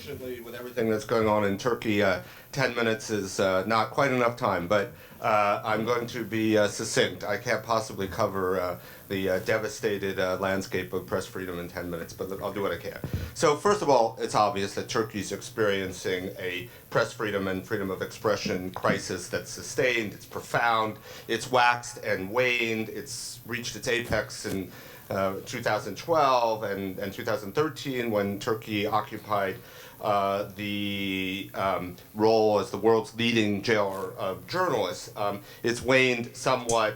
unfortunately, with everything that's going on in Turkey, 10 minutes is not quite enough time, but I'm going to be succinct. I can't possibly cover the devastated landscape of press freedom in 10 minutes, but I'll do what I can. So first of all, it's obvious that Turkey's experiencing a press freedom and freedom of expression crisis that's sustained, it's profound, it's waxed and waned, it's reached its apex in 2012 and 2013 when Turkey occupied the role as the world's leading jailer of journalists. It's waned somewhat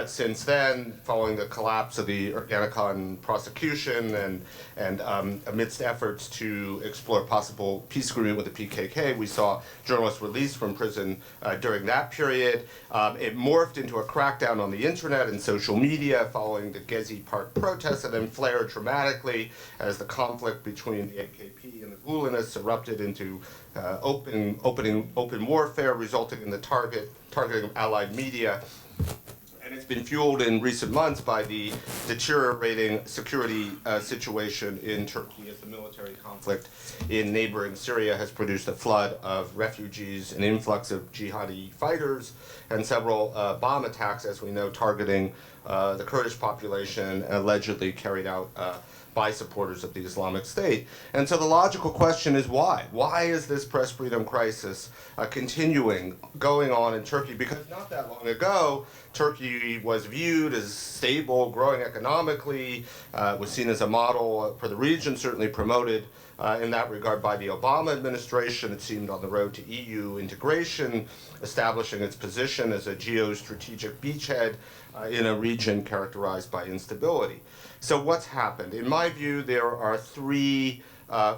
since then, following the collapse of the Ergenekon prosecution and amidst efforts to explore possible peace agreement with the PKK, we saw journalists released from prison during that period. It morphed into a crackdown on the internet and social media following the Gezi Park protests, and then flared dramatically as the conflict between the AKP and the Gulenists erupted into open warfare, resulting in the targeting of allied media. And it's been fueled in recent months by the deteriorating security situation in Turkey as the military conflict in neighboring Syria has produced a flood of refugees, an influx of jihadi fighters, and several bomb attacks, as we know, targeting the Kurdish population, allegedly carried out by supporters of the Islamic State. And so the logical question is why? Why is this press freedom crisis going on in Turkey? Because not that long ago, Turkey was viewed as stable, growing economically, was seen as a model for the region, certainly promoted in that regard by the Obama administration. It seemed on the road to EU integration, establishing its position as a geostrategic beachhead in a region characterized by instability. So what's happened? In my view, there are three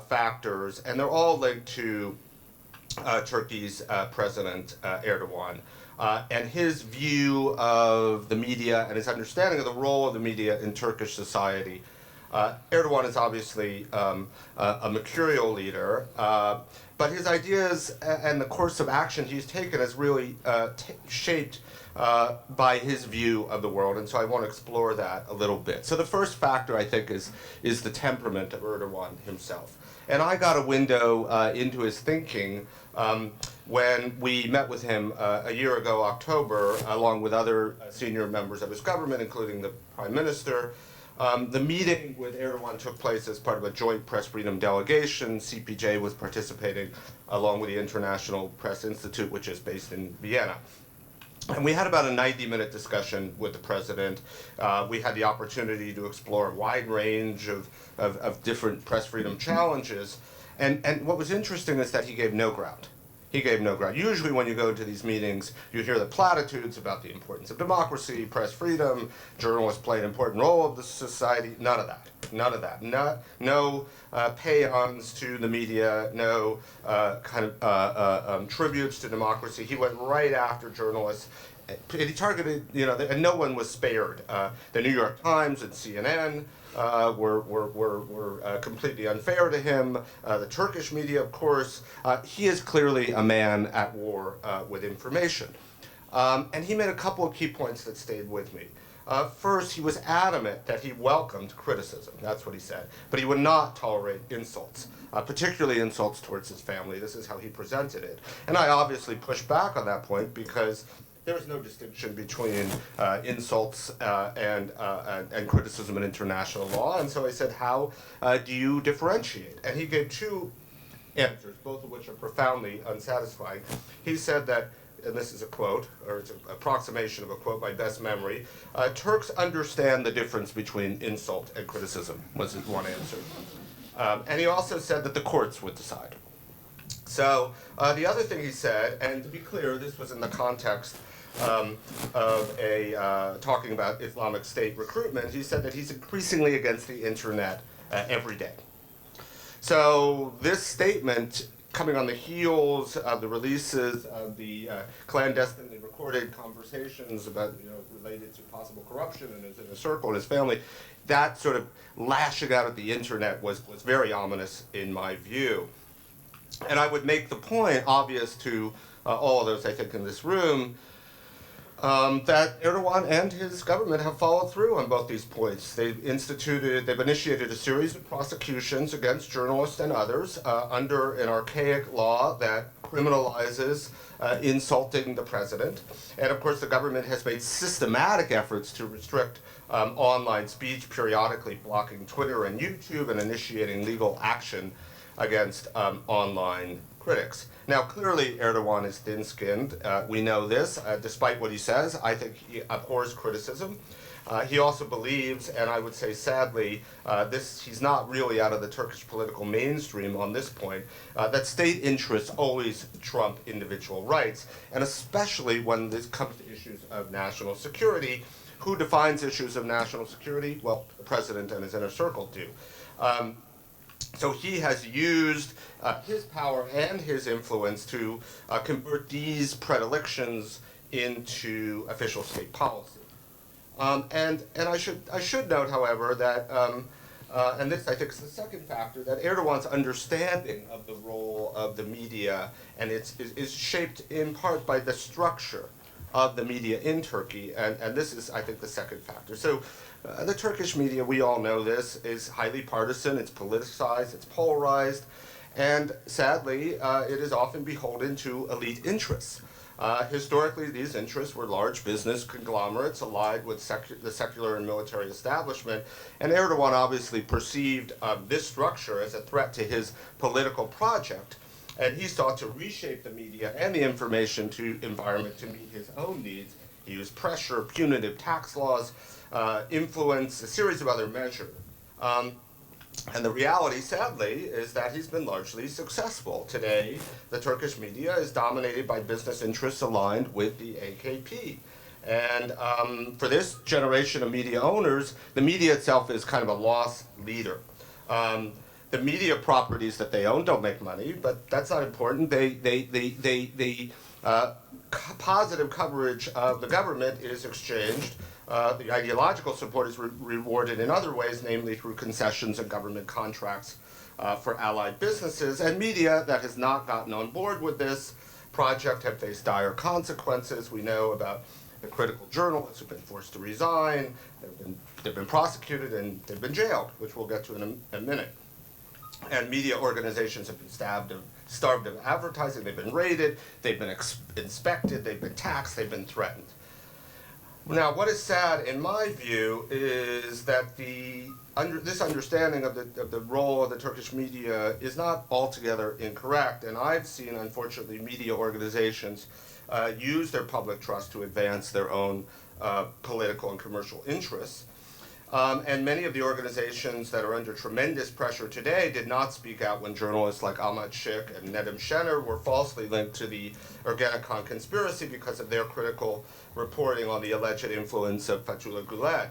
factors, and they're all linked to Turkey's President Erdogan and his view of the media and his understanding of the role of the media in Turkish society. Erdogan is obviously a mercurial leader, but his ideas and the course of action he's taken is really shaped by his view of the world, and so I want to explore that a little bit. So the first factor, I think, is the temperament of Erdogan himself. And I got a window into his thinking when we met with him a year ago, October, along with other senior members of his government, including the Prime Minister. The meeting with Erdogan took place as part of a joint press freedom delegation. CPJ was participating along with the International Press Institute, which is based in Vienna. And we had about a 90-minute discussion with the president. We had the opportunity to explore a wide range of different press freedom challenges. And what was interesting is that he gave no ground. He gave no ground. Usually when you go to these meetings, you hear the platitudes about the importance of democracy, press freedom, journalists play an important role of the society. None of that. None of that. No paeans to the media, no tributes to democracy. He went right after journalists. He targeted, and no one was spared. The New York Times and CNN were completely unfair to him. The Turkish media, of course. He is clearly a man at war with information. And he made a couple of key points that stayed with me. First, he was adamant that he welcomed criticism. That's what he said. But he would not tolerate insults, particularly insults towards his family. This is how he presented it. And I obviously pushed back on that point because there is no distinction between insults and criticism in international law. And so I said, how do you differentiate? And he gave two answers, both of which are profoundly unsatisfying. He said that, and this is a quote, or it's an approximation of a quote, my best memory, Turks understand the difference between insult and criticism, was his one answer. And he also said that the courts would decide. So the other thing he said, and to be clear, this was in the context of talking about Islamic State recruitment, he said that he's increasingly against the internet every day. So this statement, coming on the heels of the releases of the clandestinely recorded conversations about, related to possible corruption in his inner circle and his family, that sort of lashing out at the internet was very ominous in my view. And I would make the point, obvious to all of those, I think, in this room, that Erdogan and his government have followed through on both these points. They've initiated a series of prosecutions against journalists and others under an archaic law that criminalizes insulting the president. And of course, the government has made systematic efforts to restrict online speech, periodically blocking Twitter and YouTube and initiating legal action against online critics. Now, clearly, Erdogan is thin-skinned. We know this. Despite what he says, I think he abhors criticism. He also believes, and I would say sadly, he's not really out of the Turkish political mainstream on this point, that state interests always trump individual rights, and especially when this comes to issues of national security. Who defines issues of national security? Well, the president and his inner circle do. So he has used his power and his influence to convert these predilections into official state policy. And I should note, however, that and this I think is the second factor, that Erdogan's understanding of the role of the media and is shaped in part by the structure of the media in Turkey, and this is, I think, the second factor. So the Turkish media, we all know this, is highly partisan, it's politicized, it's polarized, and sadly, it is often beholden to elite interests. Historically, these interests were large business conglomerates allied with the secular and military establishment, and Erdogan obviously perceived this structure as a threat to his political project, and he sought to reshape the media and the information environment to meet his own needs. He used pressure, punitive tax laws, influence, a series of other measures. And the reality, sadly, is that he's been largely successful. Today, the Turkish media is dominated by business interests aligned with the AKP. And for this generation of media owners, the media itself is kind of a lost leader. The media properties that they own don't make money, but that's not important. Positive coverage of the government is exchanged. The ideological support is rewarded in other ways, namely through concessions and government contracts for allied businesses. And media that has not gotten on board with this project have faced dire consequences. We know about the critical journalists who've been forced to resign, they've been prosecuted, and they've been jailed, which we'll get to in a minute. And media organizations have been starved of advertising, they've been raided, they've been inspected, they've been taxed, they've been threatened. Now, what is sad, in my view, is that this understanding of the role of the Turkish media is not altogether incorrect, and I've seen, unfortunately, media organizations use their public trust to advance their own political and commercial interests. And many of the organizations that are under tremendous pressure today did not speak out when journalists like Ahmet Şık and Nedim Şener were falsely linked to the Ergenekon conspiracy because of their critical reporting on the alleged influence of Fethullah Gülen.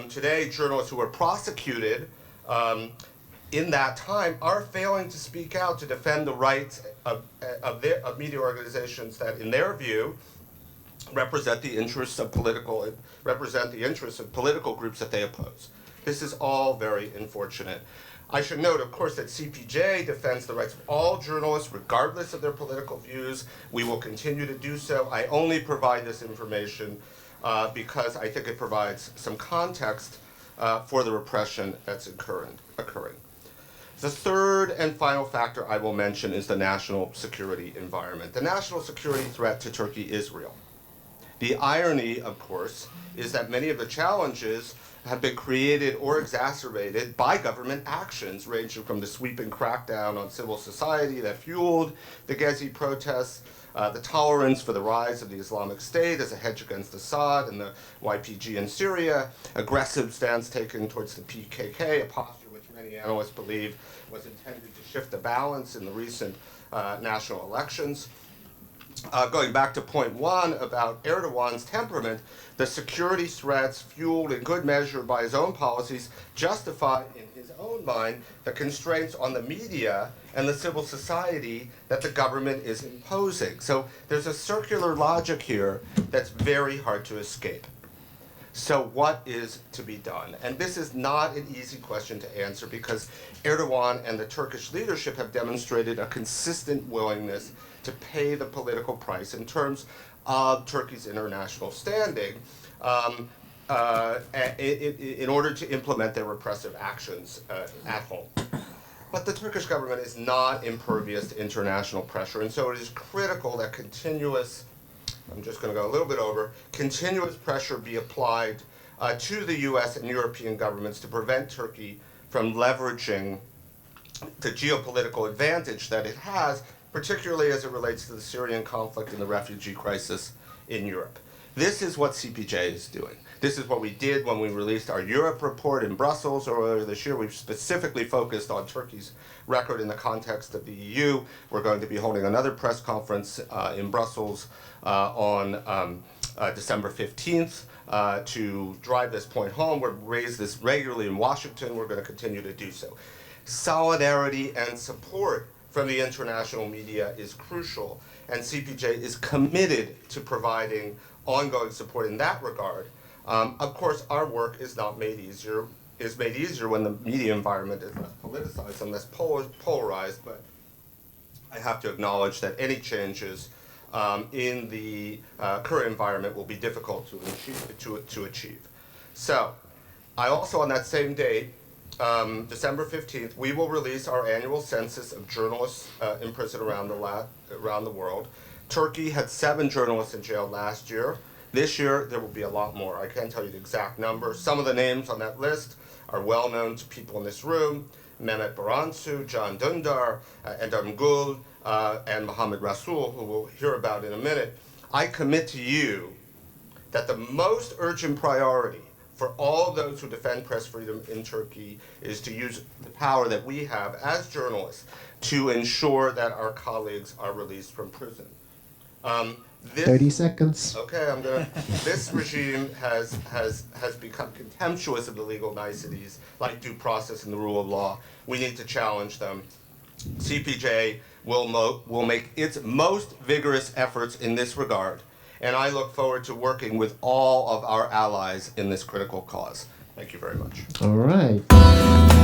Today, journalists who were prosecuted in that time are failing to speak out to defend the rights of media organizations that, in their view, represent the interests of political groups that they oppose. This is all very unfortunate. I should note, of course, that CPJ defends the rights of all journalists, regardless of their political views. We will continue to do so. I only provide this information because I think it provides some context for the repression that's occurring. The third and final factor I will mention is the national security environment. The national security threat to Turkey is real. The irony, of course, is that many of the challenges have been created or exacerbated by government actions, ranging from the sweeping crackdown on civil society that fueled the Gezi protests, the tolerance for the rise of the Islamic State as a hedge against Assad and the YPG in Syria, aggressive stance taken towards the PKK, a posture which many analysts believe was intended to shift the balance in the recent national elections. Going back to point one about Erdogan's temperament, the security threats fueled in good measure by his own policies justify in his own mind the constraints on the media and the civil society that the government is imposing. So there's a circular logic here that's very hard to escape. So what is to be done? And this is not an easy question to answer because Erdogan and the Turkish leadership have demonstrated a consistent willingness to pay the political price in terms of Turkey's international standing in order to implement their repressive actions at home. But the Turkish government is not impervious to international pressure, and so it is critical that continuous, I'm just going to go a little bit over, continuous pressure be applied to the US and European governments to prevent Turkey from leveraging the geopolitical advantage that it has, particularly as it relates to the Syrian conflict and the refugee crisis in Europe. This is what CPJ is doing. This is what we did when we released our Europe report in Brussels earlier this year. We've specifically focused on Turkey's record in the context of the EU. We're going to be holding another press conference in Brussels on December 15th to drive this point home. We've raised this regularly in Washington. We're going to continue to do so. Solidarity and support from the international media is crucial, and CPJ is committed to providing ongoing support in that regard. Of course, our work is not made easier. Is made easier when the media environment is less politicized and less polarized. But I have to acknowledge that any changes in the current environment will be difficult to achieve. So, I also, on that same date, December 15th, we will release our annual census of journalists imprisoned around the world. Turkey had 7 journalists in jail last year. This year, there will be a lot more. I can't tell you the exact number. Some of the names on that list are well known to people in this room: Mehmet Baransu, Can Dündar, Ender Gül, and Mohammed Rasul, who we'll hear about in a minute. I commit to you that the most urgent priority for all those who defend press freedom in Turkey is to use the power that we have as journalists to ensure that our colleagues are released from prison. 30 seconds. Okay, this regime has become contemptuous of the legal niceties like due process and the rule of law. We need to challenge them. CPJ will make its most vigorous efforts in this regard, and I look forward to working with all of our allies in this critical cause. Thank you very much. All right.